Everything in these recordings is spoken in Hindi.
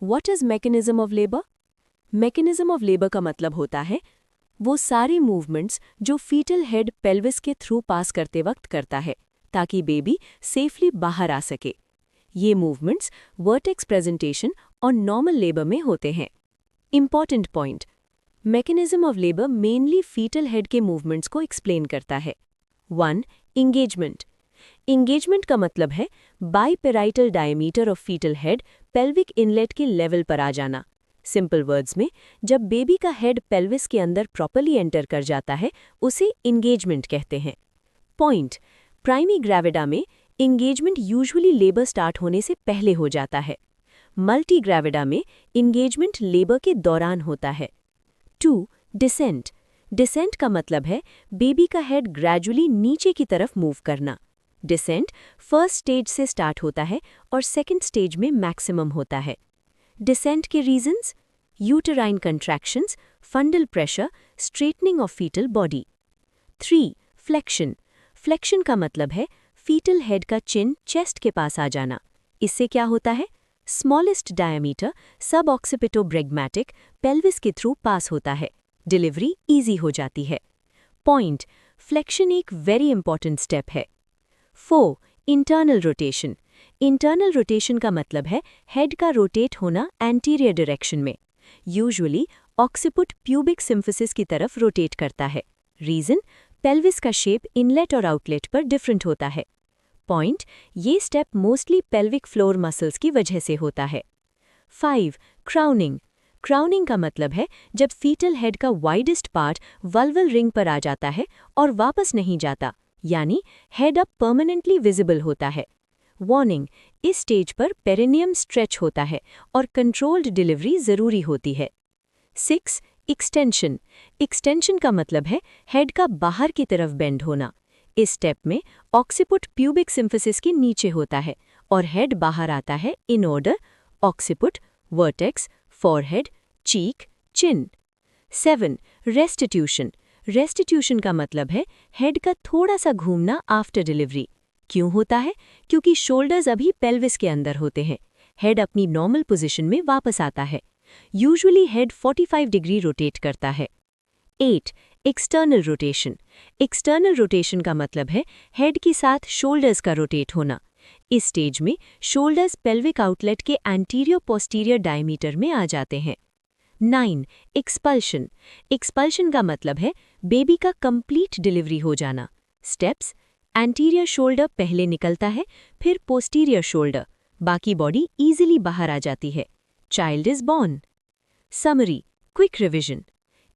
What is mechanism of labour? Mechanism of labour का मतलब होता है वो सारे मूवमेंट्स जो फीटल हेड पेल्विस के थ्रू पास करते वक्त करता है ताकि बेबी सेफली बाहर आ सके। ये मूवमेंट्स वर्टेक्स प्रेजेंटेशन और नॉर्मल लेबर में होते हैं। Important point, mechanism of labour mainly fetal head के मूवमेंट्स को एक्सप्लेन करता है। 1. इंगेजमेंट। इंगेजमेंट का मतलब है biparietal diameter of fetal head pelvic inlet के लेवल पर आ जाना। सिंपल वर्ड्स में, जब बेबी का हेड पेल्विस के अंदर प्रॉपर्ली एंटर कर जाता है उसे इंगेजमेंट कहते हैं। पॉइंट, प्राइमी ग्रेविडा में इंगेजमेंट यूजुअली लेबर स्टार्ट होने से पहले हो जाता है। मल्टी ग्रेविडा में इंगेजमेंट लेबर के दौरान होता है। 2. डिसेंट। डिसेंट का मतलब है बेबी का हेड ग्रेजुअली नीचे की तरफ मूव करना। डिसेंट फर्स्ट स्टेज से स्टार्ट होता है और सेकंड स्टेज में मैक्सिमम होता है। डिसेंट के reasons: uterine contractions, fundal pressure, straightening of fetal body. 3. Flexion. Flexion का मतलब है फीटल हेड का चिन चेस्ट के पास आ जाना। इससे क्या होता है? स्मॉलेस्ट डायमीटर सब ऑक्सिपिटोब्रेगमैटिक पेल्विस के थ्रू पास होता है। डिलीवरी इजी हो जाती है। पॉइंट, फ्लेक्शन एक वेरी इंपॉर्टेंट स्टेप है। 4. Internal rotation. इंटरनल रोटेशन का मतलब है हेड का रोटेट होना एंटीरियर डायरेक्शन में। यूजुअली ऑक्सिपुट प्यूबिक सिम्फिसिस की तरफ रोटेट करता है। रीजन, पेल्विस का शेप इनलेट और आउटलेट पर डिफरेंट होता है। पॉइंट, ये step mostly pelvic floor muscles की वजह से होता है। 5. क्राउनिंग। क्राउनिंग का मतलब है जब फीटल हेड का वाइडेस्ट पार्ट वल्वल रिंग पर आ जाता है और वापस नहीं जाता, यानी हेड अप परमानेंटली विजिबल होता है। वार्निंग, इस स्टेज पर पेरिनियम स्ट्रेच होता है और कंट्रोल्ड डिलीवरी जरूरी होती है। 6. एक्सटेंशन। एक्सटेंशन का मतलब है हेड का बाहर की तरफ बेंड होना। इस स्टेप में ऑक्सिपुट प्यूबिक सिम्फिसिस के नीचे होता है और हेड बाहर आता है in order: occiput, vertex, forehead, cheek, chin. 7. Restitution. Restitution का मतलब है हेड का थोड़ा सा घूमना आफ्टर डिलीवरी। क्यों होता है? क्योंकि शोल्डर्स अभी पेल्विस के अंदर होते हैं। हेड अपनी नॉर्मल पोजीशन में वापस आता है। यूजुअली हेड 45 डिग्री रोटेट करता है। 8. External rotation. एक्सटर्नल रोटेशन का मतलब है हेड के साथ शोल्डर्स का रोटेट होना। इस स्टेज में शोल्डर्स पेल्विक आउटलेट के एंटीरियर पोस्टीरियर डायमीटर में आ जाते हैं। 9. एक्सपल्शन। एक्सपल्शन का मतलब है बेबी का कंप्लीट डिलीवरी हो जाना। स्टेप्स: एंटीरियर शोल्डर पहले निकलता है, फिर पोस्टीरियर शोल्डर, बाकी बॉडी इजीली बाहर आ जाती है। Child is born. Summary, quick revision: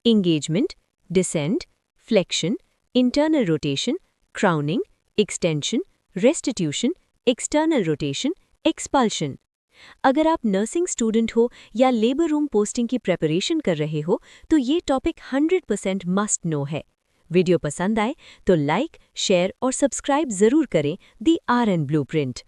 engagement, descent, flexion, internal rotation, crowning, extension, restitution, external rotation, expulsion. अगर आप नर्सिंग स्टूडेंट हो या लेबर रूम पोस्टिंग की प्रेपरेशन कर रहे हो तो ये टॉपिक 100% मस्ट नो है। वीडियो पसंद आए तो लाइक, शेयर और सब्सक्राइब जरूर करें दी RN ब्लूप्रिंट।